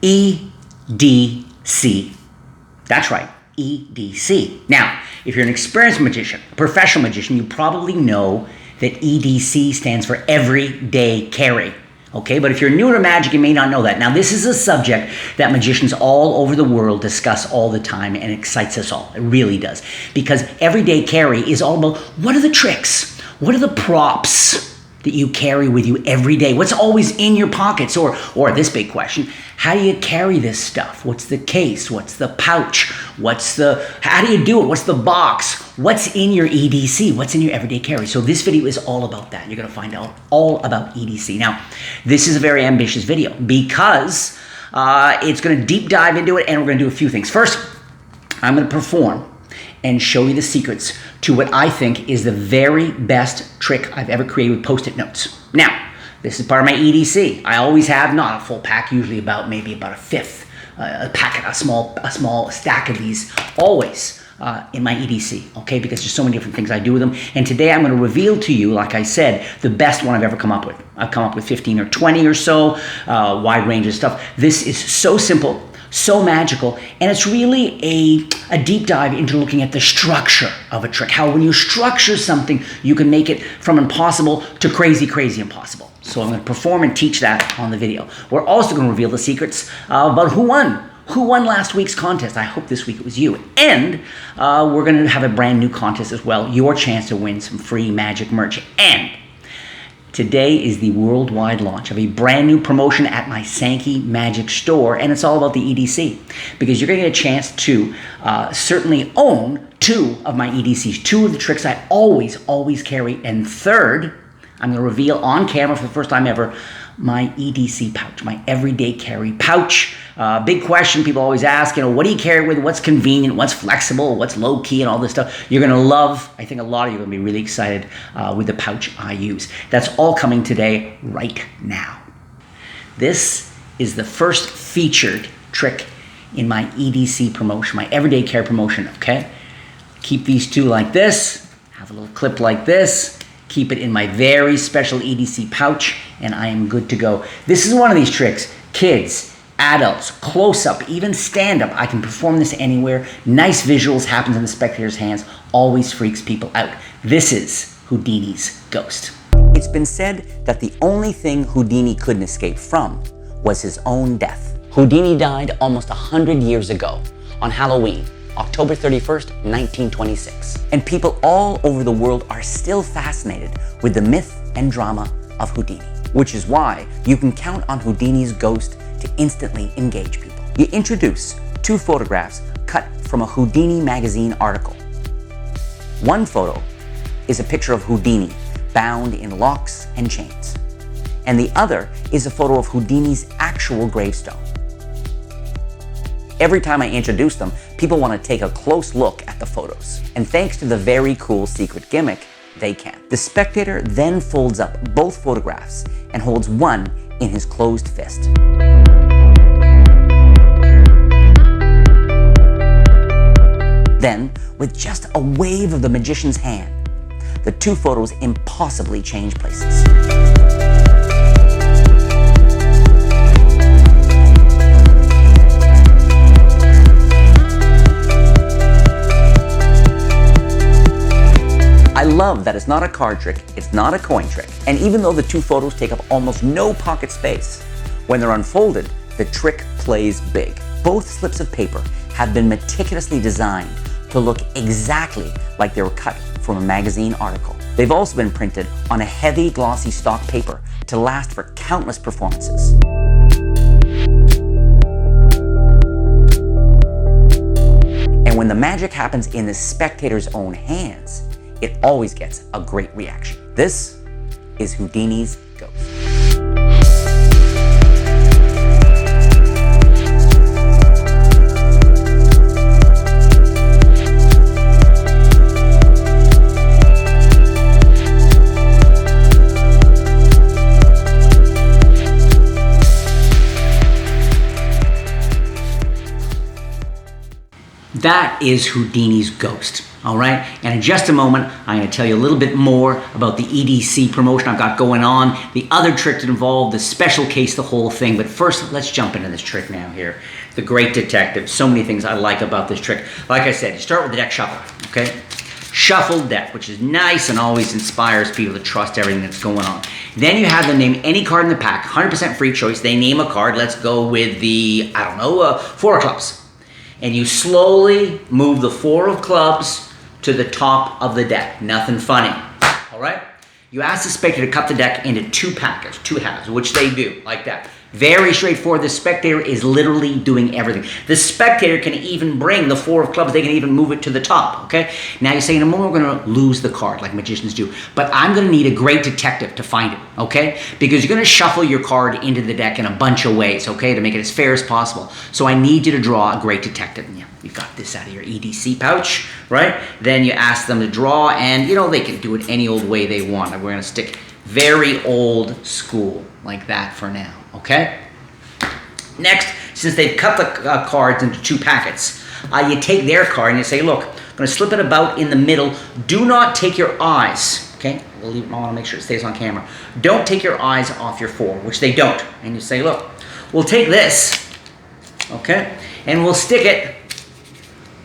EDC. That's right, EDC. Now, if you're an experienced magician, a professional magician, you probably know that EDC stands for everyday carry. Okay, but if you're new to magic, you may not know that. Now, this is a subject that magicians all over the world discuss all the time and excites us all. It really does. Because everyday carry is all about what are the tricks? What are the props that you carry with you every day? What's always in your pockets? Or this big question, how do you carry this stuff? What's the case? What's the pouch? How do you do it? What's the box? What's in your EDC? What's in your everyday carry? So this video is all about that. You're gonna find out all about EDC. Now, this is a very ambitious video because it's gonna deep dive into it, and we're gonna do a few things. First, I'm gonna perform and show you the secrets to what I think is the very best trick I've ever created with Post-it notes. Now, this is part of my EDC. I always have, not a full pack, usually maybe about a fifth, a packet, a small stack of these, always in my EDC, okay? Because there's so many different things I do with them. And today I'm gonna reveal to you, like I said, the best one I've ever come up with. I've come up with 15 or 20 or so, wide range of stuff. This is so simple, so magical, and it's really a deep dive into looking at the structure of a trick. How when you structure something, you can make it from impossible to crazy, crazy impossible. So I'm going to perform and teach that on the video. We're also going to reveal the secrets about who won last week's contest. I hope this week it was you. And we're going to have a brand new contest as well, your chance to win some free magic merch. And today is the worldwide launch of a brand new promotion at my Sankey Magic store, and it's all about the EDC, because you're going to get a chance to certainly own 2 of my EDCs, 2 of the tricks I always carry, and third, I'm going to reveal on camera for the first time ever my EDC pouch, my everyday carry pouch. Big question people always ask, what do you carry with? What's convenient? What's flexible? What's low key and all this stuff? You're going to love, I think a lot of you are going to be really excited with the pouch I use. That's all coming today, right now. This is the first featured trick in my EDC promotion, my everyday carry promotion, okay? Keep these 2 like this, have a little clip like this, keep it in my very special EDC pouch, and I am good to go. This is one of these tricks. Kids, adults, close-up, even stand-up. I can perform this anywhere. Nice visuals, happens in the spectator's hands, always freaks people out. This is Houdini's ghost. It's been said that the only thing Houdini couldn't escape from was his own death. Houdini died almost 100 years ago on Halloween, October 31st, 1926. And people all over the world are still fascinated with the myth and drama of Houdini, which is why you can count on Houdini's ghost to instantly engage people. You introduce 2 photographs cut from a Houdini magazine article. One photo is a picture of Houdini bound in locks and chains, and the other is a photo of Houdini's actual gravestone. Every time I introduce them, people want to take a close look at the photos. And thanks to the very cool secret gimmick, they can. The spectator then folds up both photographs and holds one in his closed fist. Then, with just a wave of the magician's hand, the 2 photos impossibly change places. I love that it's not a card trick, it's not a coin trick, and even though the 2 photos take up almost no pocket space, when they're unfolded, the trick plays big. Both slips of paper have been meticulously designed to look exactly like they were cut from a magazine article. They've also been printed on a heavy, glossy stock paper to last for countless performances. And when the magic happens in the spectator's own hands, it always gets a great reaction. This is Houdini's ghost. That is Houdini's ghost. All right, and in just a moment, I'm going to tell you a little bit more about the EDC promotion I've got going on, the other trick that involved, the special case, the whole thing. But first, let's jump into this trick now here. The Great Detective. So many things I like about this trick. Like I said, you start with the deck shuffle, okay? Shuffled deck, which is nice and always inspires people to trust everything that's going on. Then you have them name any card in the pack, 100% free choice. They name a card. Let's go with the, I don't know, 4 of clubs. And you slowly move the 4 of clubs to the top of the deck. Nothing funny. All right? You ask the spectator to cut the deck into 2 packets, 2 halves, which they do, like that. Very straightforward. The spectator is literally doing everything. The spectator can even bring the 4 of clubs. They can even move it to the top, okay? Now you say, in a moment, we're going to lose the card like magicians do. But I'm going to need a great detective to find it, okay? Because you're going to shuffle your card into the deck in a bunch of ways, okay, to make it as fair as possible. So I need you to draw a great detective. Yeah, you've got this out of your EDC pouch, right? Then you ask them to draw, and, you know, they can do it any old way they want. We're going to stick very old school like that for now. Okay? Next, since they've cut the cards into 2 packets, you take their card and you say, look, I'm going to slip it about in the middle. Do not take your eyes, okay? I want to make sure it stays on camera. Don't take your eyes off your 4, which they don't. And you say, look, we'll take this, okay? And we'll stick it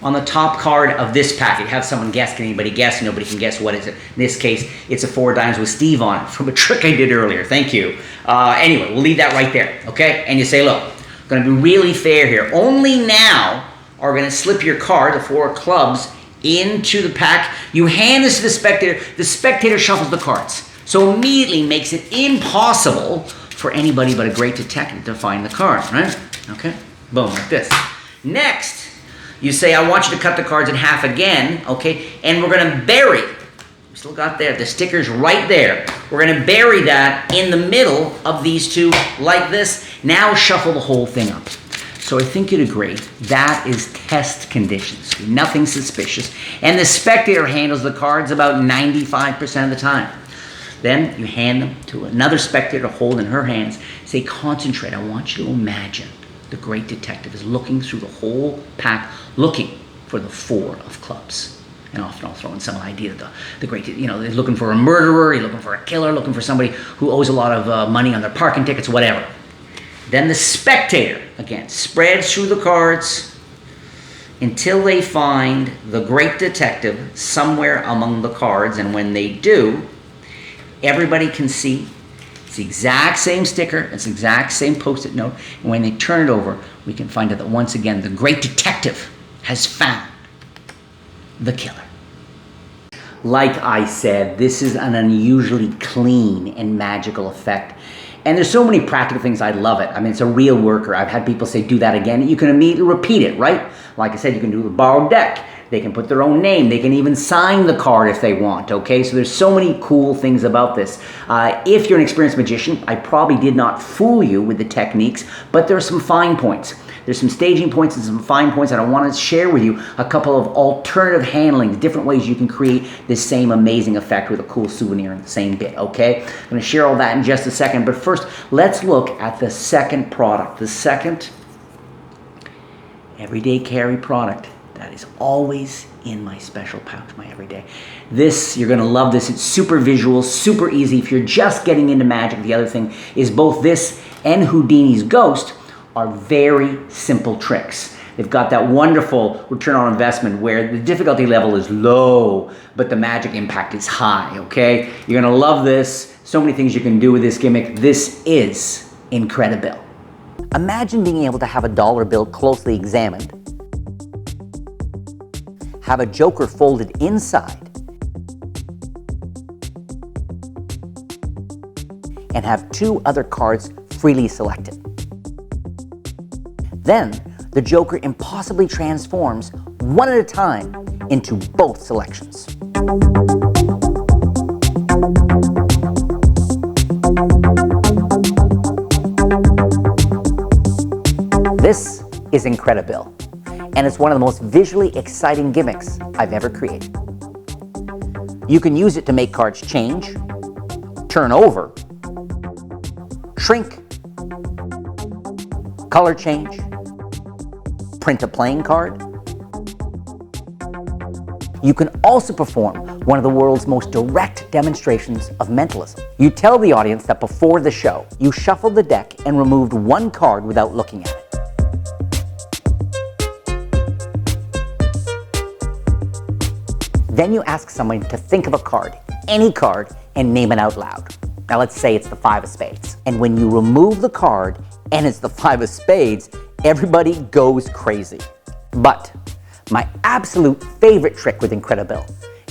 on the top card of this packet. Have someone guess. Can anybody guess? Nobody can guess. What is it? In this case, it's a 4 of diamonds with Steve on it from a trick I did earlier. Thank you. Anyway, we'll leave that right there, okay? And you say, look, I'm going to be really fair here. Only now are going to slip your card, the 4 of clubs, into the pack. You hand this to the spectator. The spectator shuffles the cards. So immediately makes it impossible for anybody but a great detective to find the card, right? Okay? Boom, like this. Next, you say, I want you to cut the cards in half again, okay? And we're going to bury, we still got there, the sticker's right there. We're going to bury that in the middle of these 2 like this. Now shuffle the whole thing up. So I think you'd agree, that is test conditions. Nothing suspicious. And the spectator handles the cards about 95% of the time. Then you hand them to another spectator to hold in her hands. Say, concentrate. I want you to imagine the great detective is looking through the whole pack, looking for the 4 of clubs. And often I'll throw in some idea that the great, you know, they're looking for a murderer, you're looking for a killer, looking for somebody who owes a lot of money on their parking tickets, whatever. Then the spectator, again, spreads through the cards until they find the great detective somewhere among the cards. And when they do, everybody can see it's the exact same sticker, it's the exact same post-it note, and when they turn it over, we can find out that once again, the great detective has found the killer. Like I said, this is an unusually clean and magical effect. And there's so many practical things, I love it. I mean, it's a real worker. I've had people say, do that again. You can immediately repeat it, right? Like I said, you can do the borrowed deck. They can put their own name. They can even sign the card if they want, okay? So there's so many cool things about this. If you're an experienced magician, I probably did not fool you with the techniques, but there are some fine points. There's some staging points and some fine points, and I want to share with you a couple of alternative handlings, different ways you can create this same amazing effect with a cool souvenir in the same bit, okay? I'm going to share all that in just a second, but first, let's look at the second product, the second everyday carry product that is always in my special pouch, my everyday. This, you're gonna love this. It's super visual, super easy. If you're just getting into magic, the other thing is both this and Houdini's Ghost are very simple tricks. They've got that wonderful return on investment where the difficulty level is low, but the magic impact is high, okay? You're gonna love this. So many things you can do with this gimmick. This is Incredibil. Imagine being able to have a dollar bill closely examined, have a joker folded inside, and have 2 other cards freely selected. Then, the joker impossibly transforms one at a time into both selections. This is Incredibil, and it's one of the most visually exciting gimmicks I've ever created. You can use it to make cards change, turn over, shrink, color change, print a playing card, You can also perform one of the world's most direct demonstrations of mentalism. You tell the audience that before the show, you shuffled the deck and removed one card without looking at it. Then you ask someone to think of a card, any card, and name it out loud. Now let's say it's the 5 of spades. And when you remove the card and it's the 5 of spades, everybody goes crazy. But my absolute favorite trick with Incredibil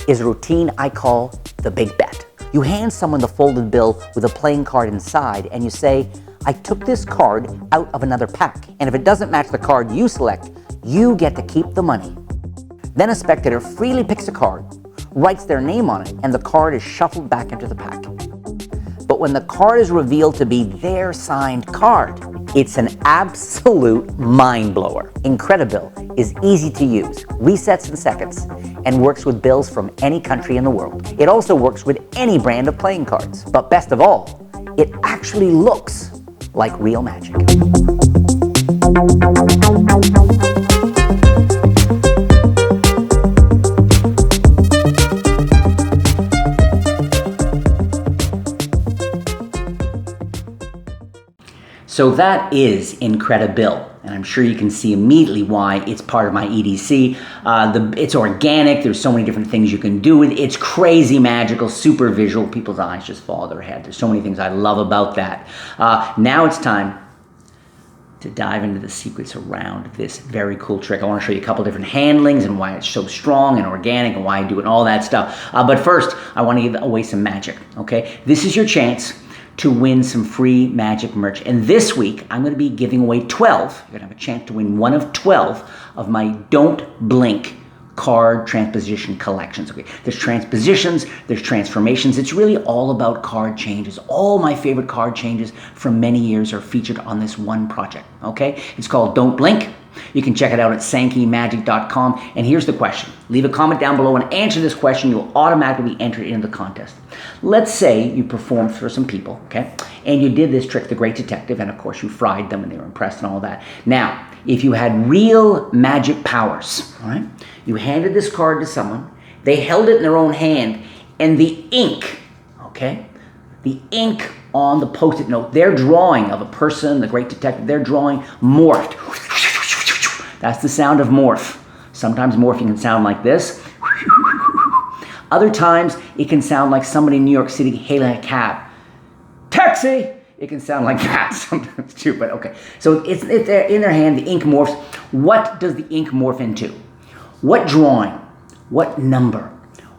is a routine I call the big bet. You hand someone the folded bill with a playing card inside and you say, I took this card out of another pack, and if it doesn't match the card you select, you get to keep the money. Then a spectator freely picks a card, writes their name on it, and the card is shuffled back into the pack. But when the card is revealed to be their signed card, it's an absolute mind blower. Incredibil is easy to use, resets in seconds, and works with bills from any country in the world. It also works with any brand of playing cards. But best of all, it actually looks like real magic. So that is Incredibil, and I'm sure you can see immediately why it's part of my EDC. It's organic, there's so many different things you can do with it. It's crazy magical, super visual, people's eyes just fall to their head. There's so many things I love about that. Now it's time to dive into the secrets around this very cool trick. I want to show you a couple different handlings and why it's so strong and organic and why I do it and all that stuff. But first, I want to give away some magic, okay? This is your chance to win some free magic merch. And this week, I'm going to be giving away 12. You're going to have a chance to win one of 12 of my Don't Blink card transposition collections. Okay, there's transpositions, there's transformations. It's really all about card changes. All my favorite card changes from many years are featured on this one project. Okay, it's called Don't Blink. You can check it out at sankeymagic.com. And here's the question. Leave a comment down below and answer this question. You'll automatically be entered into the contest. Let's say you performed for some people, okay? And you did this trick, The Great Detective, and of course you fried them and they were impressed and all that. Now, if you had real magic powers, all right? You handed this card to someone, they held it in their own hand, and the ink, okay? The ink on the Post-it note, their drawing of a person, the Great Detective, their drawing morphed. That's the sound of morph. Sometimes morphing can sound like this. Other times, it can sound like somebody in New York City hailing a cab. Taxi! It can sound like that sometimes too, but okay. So it's in their hand, the ink morphs. What does the ink morph into? What drawing? What number?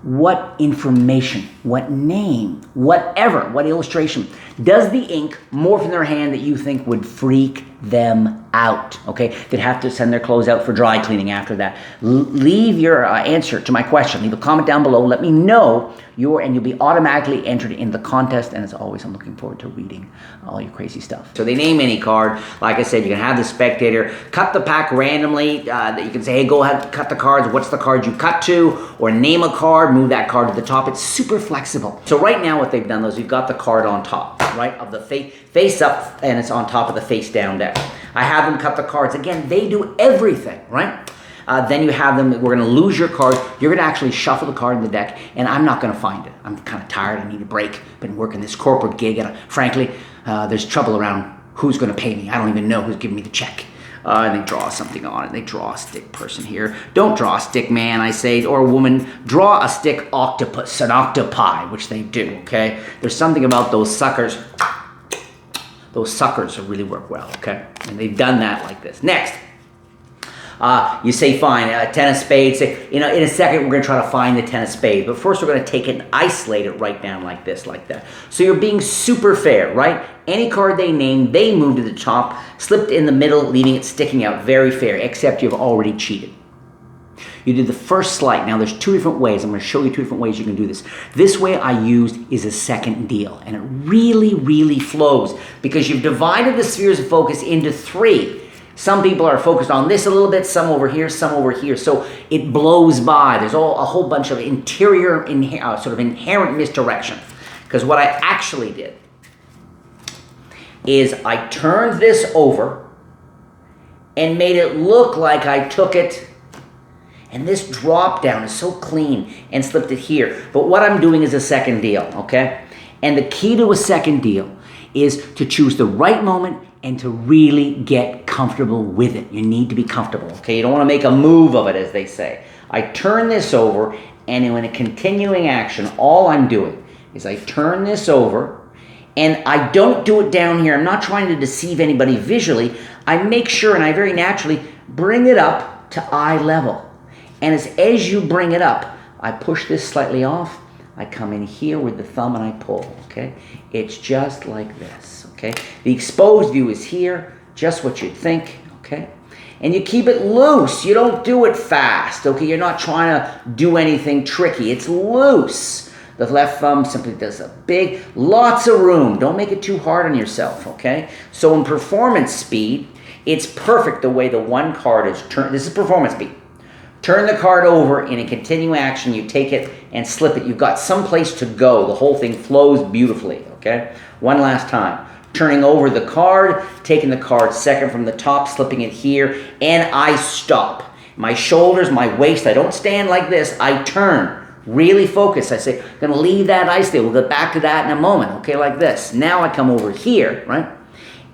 What information? What name? Whatever, what illustration does the ink morph in their hand that you think would freak them out? Okay, they'd have to send their clothes out for dry cleaning after that. Leave your answer to my question. Leave a comment down below. Let me know and you'll be automatically entered in the contest. And as always, I'm looking forward to reading all your crazy stuff. So they name any card. Like I said, you can have the spectator cut the pack randomly. You can say, hey, go ahead, cut the cards. What's the card you cut to? Or name a card, move that card to the top. It's super flexible. So right now what they've done is we've got the card on top, right, of the face up, and it's on top of the face down deck. I have them cut the cards. Again, they do everything, right? Then you have them, we're gonna lose your card. You're gonna actually shuffle the card in the deck, and I'm not gonna find it. I'm kind of tired, I need a break. Been working this corporate gig, and frankly, there's trouble around who's gonna pay me. I don't even know who's giving me the check. And they draw something on it. They draw a stick person here. Don't draw a stick man, I say, or a woman. Draw a stick octopus, an octopi, which they do, okay? There's something about those suckers. Those suckers really work well, okay? And they've done that like this. Next. You say, fine, 10 of spades. In a second, we're going to try to find the 10 of spades. But first, we're going to take it and isolate it right down like this, like that. So you're being super fair, right? Any card they name, they move to the top, slipped in the middle, leaving it sticking out. Very fair, except you've already cheated. You did the first slight. Now, there's two different ways. I'm going to show you two different ways you can do this. This way I used is a second deal. And it really, really flows because you've divided the spheres of focus into three. Some people are focused on this a little bit, some over here, some over here. So it blows by. There's a whole bunch of interior, sort of inherent misdirection. Because what I actually did is I turned this over and made it look like I took it And this drop down is so clean, and slipped it here. But what I'm doing is a second deal, okay? And the key to a second deal is to choose the right moment and to really get comfortable with it. You need to be comfortable, okay? You don't want to make a move of it, as they say. I turn this over, and in a continuing action, all I'm doing is I turn this over, and I don't do it down here. I'm not trying to deceive anybody visually. I make sure, and I very naturally bring it up to eye level. And as you bring it up, I push this slightly off. I come in here with the thumb and I pull, okay? It's just like this, okay? The exposed view is here, just what you'd think, okay? And you keep it loose. You don't do it fast, okay? You're not trying to do anything tricky. It's loose. The left thumb simply does a big, lots of room. Don't make it too hard on yourself, okay? So in performance speed, it's perfect the way the one card is turned. This is performance speed. Turn the card over in a continuing action. You take it and slip it. You've got some place to go. The whole thing flows beautifully, okay? One last time. Turning over the card, taking the card second from the top, slipping it here, and I stop. My shoulders, my waist, I don't stand like this. I turn. Really focus. I say, I'm going to leave that ice there. We'll get back to that in a moment, okay, like this. Now I come over here, right?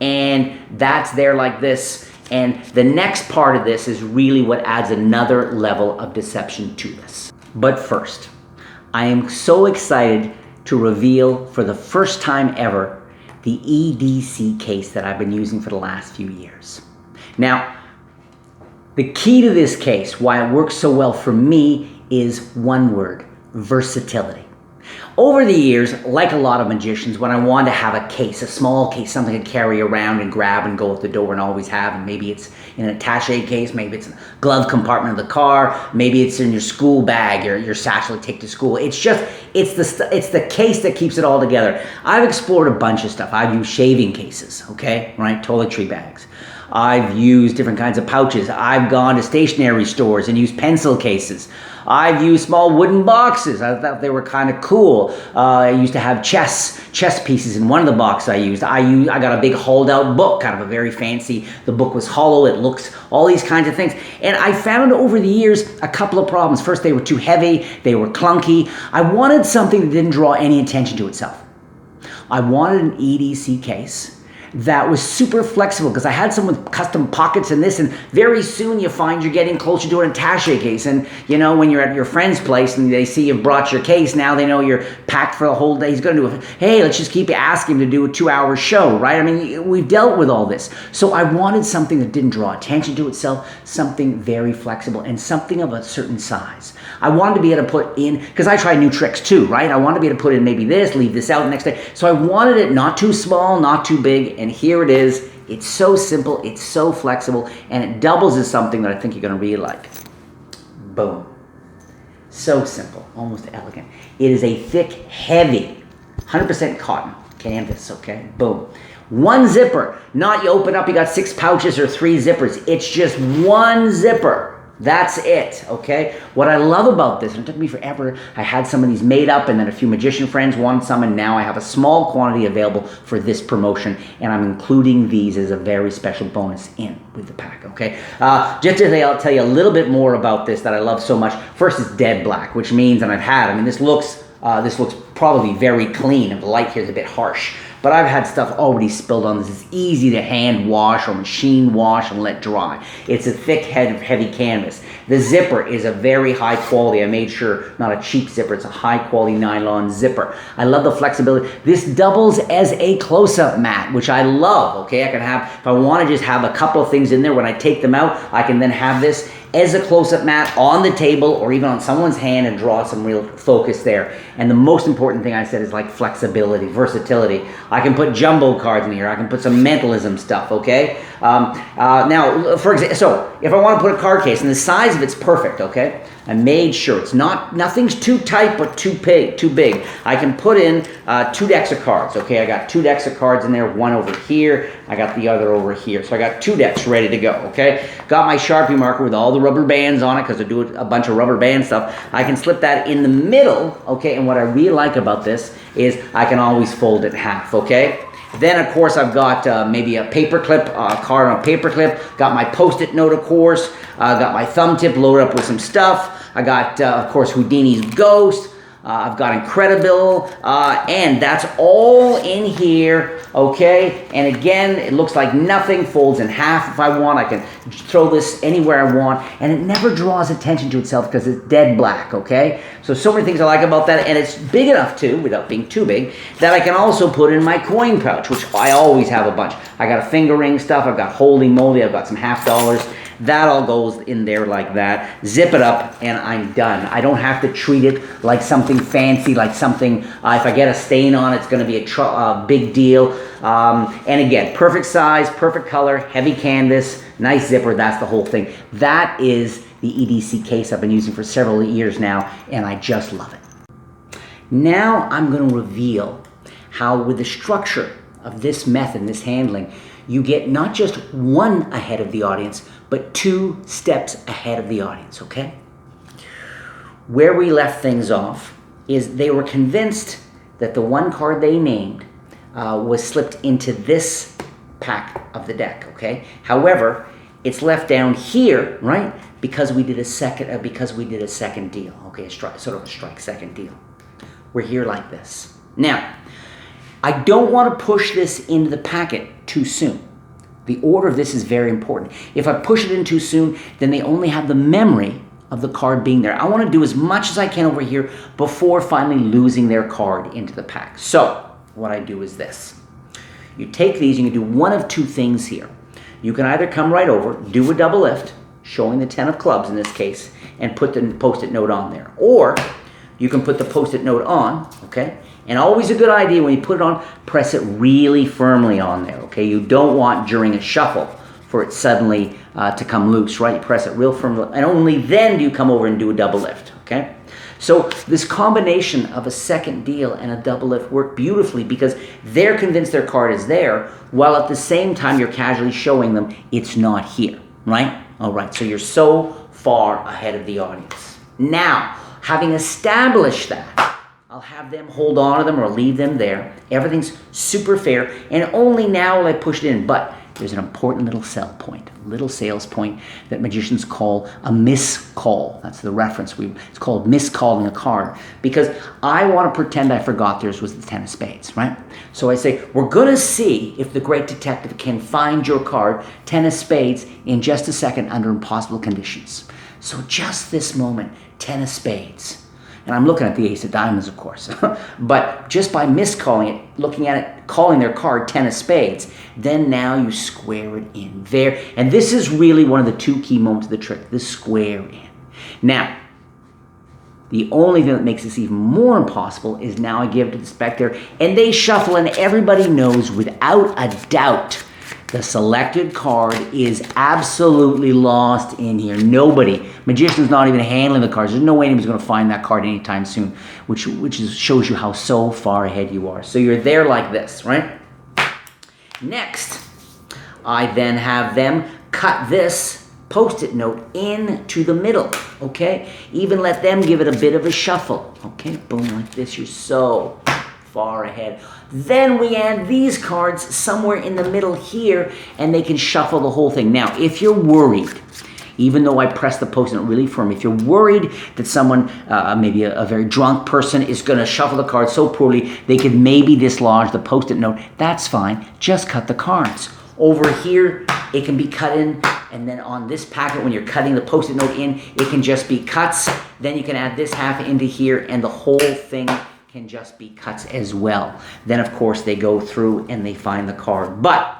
And that's there like this. And the next part of this is really what adds another level of deception to this. But first, I am so excited to reveal for the first time ever the EDC case that I've been using for the last few years. Now, the key to this case, why it works so well for me, is one word: versatility. Over the years, like a lot of magicians, when I wanted to have a case, a small case, something to carry around and grab and go out the door and always have, and maybe it's in an attaché case, maybe it's in the glove compartment of the car, maybe it's in your school bag, your satchel to take to school. It's the case that keeps it all together. I've explored a bunch of stuff. I've used shaving cases, okay, right, toiletry bags. I've used different kinds of pouches. I've gone to stationery stores and used pencil cases. I've used small wooden boxes. I thought they were kind of cool. I used to have chess pieces in one of the boxes I used. I got a big hold-out book, kind of a very fancy. The book was hollow. It looks, all these kinds of things. And I found over the years a couple of problems. First, they were too heavy. They were clunky. I wanted something that didn't draw any attention to itself. I wanted an EDC case that was super flexible, because I had some with custom pockets and this, and very soon you find you're getting closer to an attaché case. And you know, when you're at your friend's place and they see you've brought your case, now they know you're packed for the whole day. He's going to do it. Hey, let's just keep asking him to do a 2-hour show, right? I mean, we've dealt with all this. So I wanted something that didn't draw attention to itself, something very flexible, and something of a certain size. I wanted to be able to put in, because I try new tricks too, right? I wanted to be able to put in maybe this, leave this out the next day. So I wanted it not too small, not too big, and here it is. It's so simple, it's so flexible, and it doubles as something that I think you're going to really like. Boom. So simple, almost elegant. It is a thick, heavy, 100% cotton canvas, okay? Boom. One zipper. Not you open up, you got 6 pouches or 3 zippers. It's just one zipper. That's it, okay? What I love about this, and it took me forever, I had some of these made up, and then a few magician friends wanted some, and now I have a small quantity available for this promotion, and I'm including these as a very special bonus in with the pack, okay? Just today, I'll tell you a little bit more about this that I love so much. First, it's dead black, which means, and this looks probably very clean, and the light here is a bit harsh. But I've had stuff already spilled on this. It's easy to hand wash or machine wash and let dry. It's a thick, heavy canvas. The zipper is a very high quality. I made sure, not a cheap zipper, it's a high quality nylon zipper. I love the flexibility. This doubles as a close-up mat, which I love, okay? I can have, if I want to just have a couple of things in there, when I take them out, I can then have this as a close-up mat on the table or even on someone's hand and draw some real focus there. And the most important thing I said is like flexibility, versatility. I can put jumbo cards in here. I can put some mentalism stuff, okay? Now, for example, so if I want to put a card case, and the size of it's perfect, okay? I made sure it's nothing's too tight but too big. I can put in 2 decks of cards, okay? I got 2 decks of cards in there, one over here. I got the other over here. So I got 2 decks ready to go, okay? Got my Sharpie marker with all the rubber bands on it, because I do a bunch of rubber band stuff. I can slip that in the middle, okay? And what I really like about this is I can always fold it in half, okay? Then, of course, I've got maybe a paperclip, card on a paperclip. Got my Post-it note, of course. Got my thumb tip loaded up with some stuff. I got, of course, Houdini's ghost. I've got Incredibil, and that's all in here, okay? And again, it looks like nothing, folds in half if I want. I can throw this anywhere I want, and it never draws attention to itself because it's dead black, okay? So many things I like about that, and it's big enough too, without being too big, that I can also put in my coin pouch, which I always have a bunch. I got a finger ring stuff, I've got holy moly, I've got some half dollars. That all goes in there like that. Zip it up, and I'm done. I don't have to treat it like something fancy, like something, if I get a stain on it, it's going to be a big deal. And again, perfect size, perfect color, heavy canvas, nice zipper, that's the whole thing. That is the EDC case I've been using for several years now, and I just love it. Now I'm going to reveal how with the structure of this method, this handling, you get not just one ahead of the audience, but 2 steps ahead of the audience, okay? Where we left things off is they were convinced that the one card they named was slipped into this pack of the deck, okay? However, it's left down here, right? Because we did a second deal, okay? Sort of a strike second deal. We're here like this. Now, I don't want to push this into the packet too soon. The order of this is very important. If I push it in too soon, then they only have the memory of the card being there. I want to do as much as I can over here before finally losing their card into the pack. So what I do is this. You take these, you can do one of 2 things here. You can either come right over, do a double lift, showing the 10 of clubs in this case, and put the Post-it note on there. Or you can put the Post-it note on, okay? And always a good idea when you put it on, press it really firmly on there, okay? You don't want during a shuffle for it suddenly to come loose, right? You press it real firmly, and only then do you come over and do a double lift, okay? So this combination of a second deal and a double lift work beautifully because they're convinced their card is there, while at the same time you're casually showing them it's not here, right? All right, so you're so far ahead of the audience. Now, having established that, I'll have them hold on to them or leave them there. Everything's super fair, and only now will I push it in. But there's an important little sell point, little sales point that magicians call a miscall. That's the reference. It's called miscalling a card because I want to pretend I forgot theirs was the 10 of spades, right? So I say, we're going to see if the great detective can find your card, 10 of spades, in just a second under impossible conditions. So just this moment, 10 of spades. And I'm looking at the ace of diamonds, of course. But just by miscalling it, looking at it, calling their card 10 of spades, then now you square it in there. And this is really one of the 2 key moments of the trick, the square in. Now, the only thing that makes this even more impossible is now I give it to the spectator, and they shuffle, and everybody knows without a doubt the selected card is absolutely lost in here. Nobody, magician's not even handling the cards. There's no way anyone's going to find that card anytime soon, which shows you how so far ahead you are. So you're there like this, right? Next, I then have them cut this Post-it note into the middle, okay? Even let them give it a bit of a shuffle, okay? Boom, like this. You're so far ahead. Then we add these cards somewhere in the middle here, and they can shuffle the whole thing. Now, if you're worried, even though I press the Post-it note really firm, if you're worried that someone, maybe a very drunk person, is going to shuffle the cards so poorly they could maybe dislodge the Post-it note, that's fine. Just cut the cards. Over here, it can be cut in, and then on this packet, when you're cutting the Post-it note in, it can just be cuts. Then you can add this half into here, and the whole thing can just be cuts as well. Then, of course, they go through and they find the card. But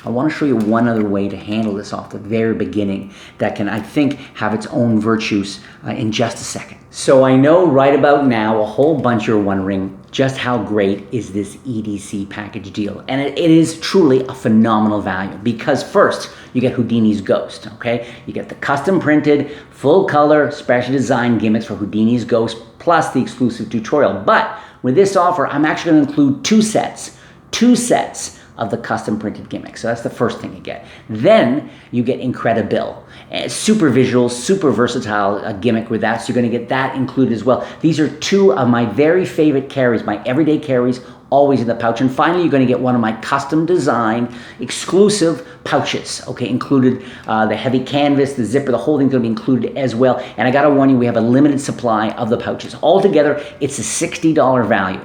I want to show you one other way to handle this off the very beginning that can, I think, have its own virtues in just a second. So I know right about now a whole bunch are wondering just how great is this EDC package deal. And it is truly a phenomenal value because first, you get Houdini's Ghost, okay? You get the custom printed, full color, special design gimmicks for Houdini's Ghost plus the exclusive tutorial. But with this offer, I'm actually going to include two sets of the custom printed gimmicks. So that's the first thing you get. Then you get Incredibil, super visual, super versatile gimmick with that. So you're going to get that included as well. These are 2 of my very favorite carries, my everyday carries, always in the pouch. And finally, you're going to get one of my custom designed exclusive pouches, okay? Included the heavy canvas, the zipper, the whole thing's going to be included as well. And I got to warn you, we have a limited supply of the pouches. Altogether, it's a $60 value.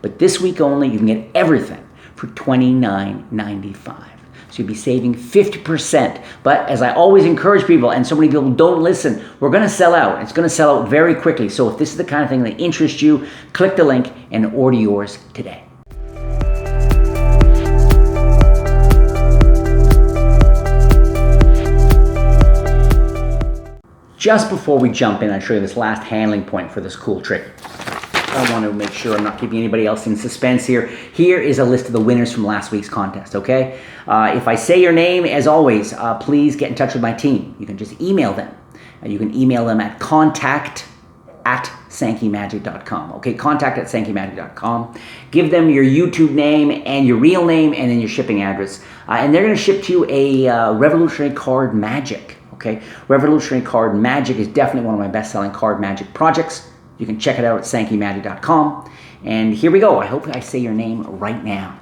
But this week only, you can get everything for $29.95. So you'll be saving 50%. But as I always encourage people, and so many people don't listen, we're going to sell out. It's going to sell out very quickly. So if this is the kind of thing that interests you, click the link and order yours today. Just before we jump in, I'll show you this last handling point for this cool trick. I want to make sure I'm not keeping anybody else in suspense here. Here is a list of the winners from last week's contest, okay? If I say your name, as always, please get in touch with my team. You can just email them. You can email them at contact@sankeymagic.com, okay? Contact@sankeymagic.com. Give them your YouTube name and your real name and then your shipping address. And they're going to ship to you a Revolutionary Card Magic, okay? Revolutionary Card Magic is definitely one of my best-selling card magic projects. You can check it out at sankeymagic.com. And here we go. I hope I say your name right now.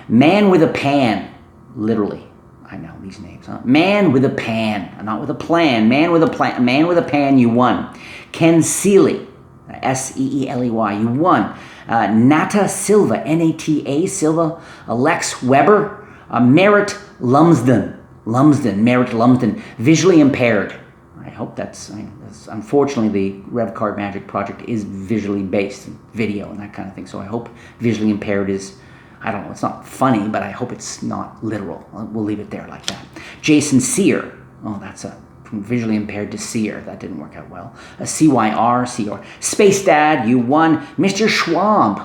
Man with a pan, literally. I know these names, huh? Man with a pan, not with a plan. Man with a plan. Man with a pan, you won. Ken Seeley, S-E-E-L-E-Y, you won. Nata Silva, N-A-T-A Silva. Alex Weber, Merritt Lumsden, Merritt Lumsden, visually impaired. I hope that's unfortunately the Rev Card Magic project is visually based, video and that kind of thing. So I hope visually impaired is, I don't know, it's not funny, but I hope it's not literal. We'll leave it there like that. Jason Sear, oh, that's from visually impaired to seer. That didn't work out well. C-Y-R, C-R. Space Dad, you won. Mr. Schwab,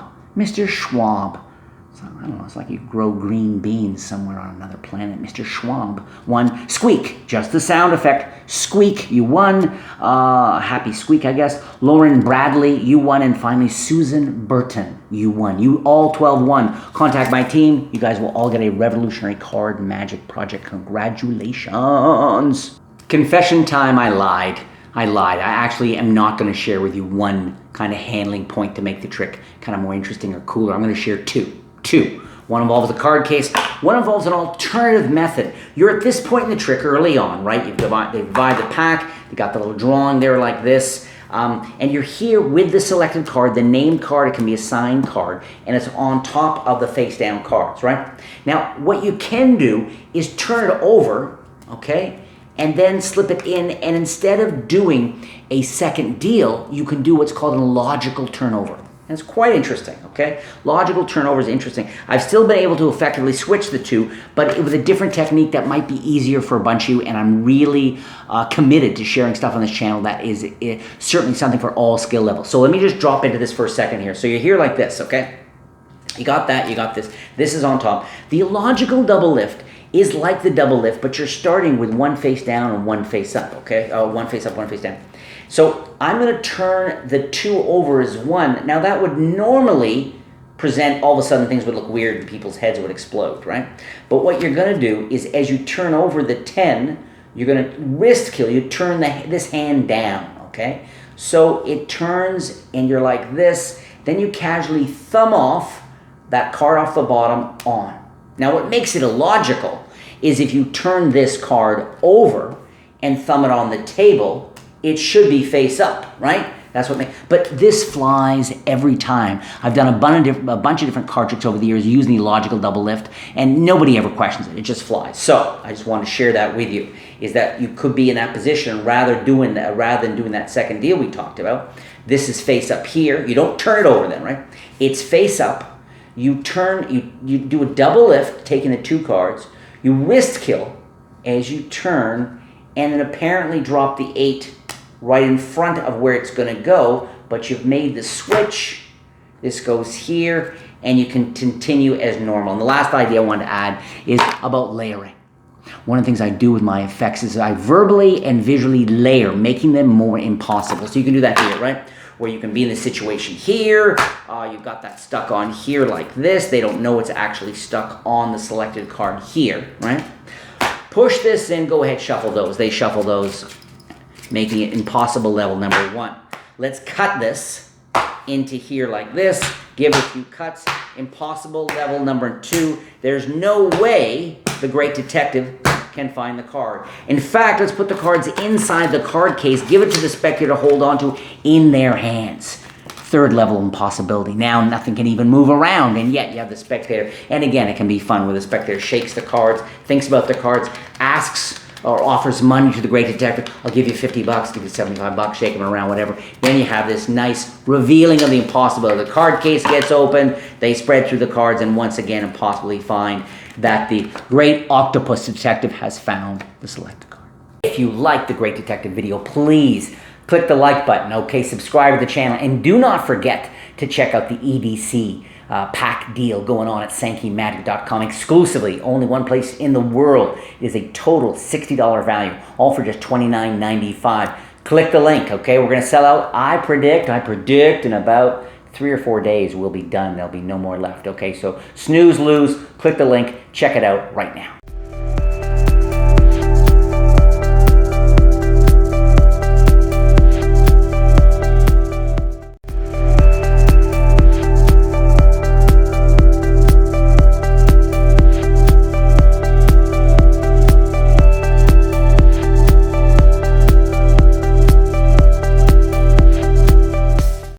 I don't know, it's like you grow green beans somewhere on another planet. Mr. Schwab won. Squeak, just the sound effect. Squeak, you won. Happy Squeak, I guess. Lauren Bradley, you won. And finally, Susan Burton, you won. You all 12 won. Contact my team. You guys will all get a Revolutionary Card Magic project. Congratulations. Confession time, I lied. I actually am not going to share with you one kind of handling point to make the trick kind of more interesting or cooler. I'm going to share two. One involves a card case. One involves an alternative method. You're at this point in the trick early on, right? They divide the pack. You got the little drawing there like this. And you're here with the selected card, the named card. It can be a signed card. And it's on top of the face down cards, right? Now, what you can do is turn it over, okay? And then slip it in. And instead of doing a second deal, you can do what's called a logical turnover. And it's quite interesting, okay? Logical turnover is interesting. I've still been able to effectively switch the two, but with a different technique that might be easier for a bunch of you, and I'm really committed to sharing stuff on this channel that is certainly something for all skill levels. So let me just drop into this for a second here. So you're here like this, okay? You got that, you got this. This is on top. The logical double lift is like the double lift, but you're starting with one face down and one face up, okay? One face up, one face down. So I'm going to turn the two over as one. Now that would normally present, all of a sudden things would look weird and people's heads would explode, right? But what you're going to do is as you turn over the 10, you're going to wrist kill. You turn this hand down, okay? So it turns and you're like this. Then you casually thumb off that card off the bottom on. Now what makes it illogical is if you turn this card over and thumb it on the table, it should be face up, right? That's what makes. But this flies every time. I've done a bunch of different card tricks over the years using the logical double lift, and nobody ever questions it. It just flies. So I just want to share that with you, is that you could be in that position rather than doing that second deal we talked about. This is face up here. You don't turn it over then, right? It's face up. You turn. You do a double lift, taking the two cards. You wrist kill as you turn, and then apparently drop the 8 right in front of where it's going to go, but you've made the switch. This goes here, and you can continue as normal. And the last idea I want to add is about layering. One of the things I do with my effects is I verbally and visually layer, making them more impossible. So you can do that here, right? Where you can be in this situation here. You've got that stuck on here like this. They don't know it's actually stuck on the selected card here, right? Push this in, go ahead, shuffle those. They shuffle those, making it impossible level number 1. Let's cut this into here like this, give a few cuts. Impossible level number 2. There's no way the great detective can find the card. In fact, let's put the cards inside the card case, give it to the spectator to hold on to in their hands. 3rd level impossibility. Now nothing can even move around, and yet you have the spectator. And again, it can be fun where the spectator shakes the cards, thinks about the cards, asks or offers money to the great detective. I'll give you $50, give you $75, shake them around, whatever. Then you have this nice revealing of the impossibility. The card case gets open, they spread through the cards, and once again, impossibly find that the great octopus detective has found the selected card. If you like the Great Detective video, please click the like button, okay? Subscribe to the channel, and do not forget to check out the EDC pack deal going on at SankeyMagic.com exclusively. Only one place in the world. It is a total $60 value, all for just $29.95. Click the link, okay? We're going to sell out. I predict in about 3 or 4 days we'll be done. There'll be no more left, okay? So snooze, lose, click the link, check it out right now.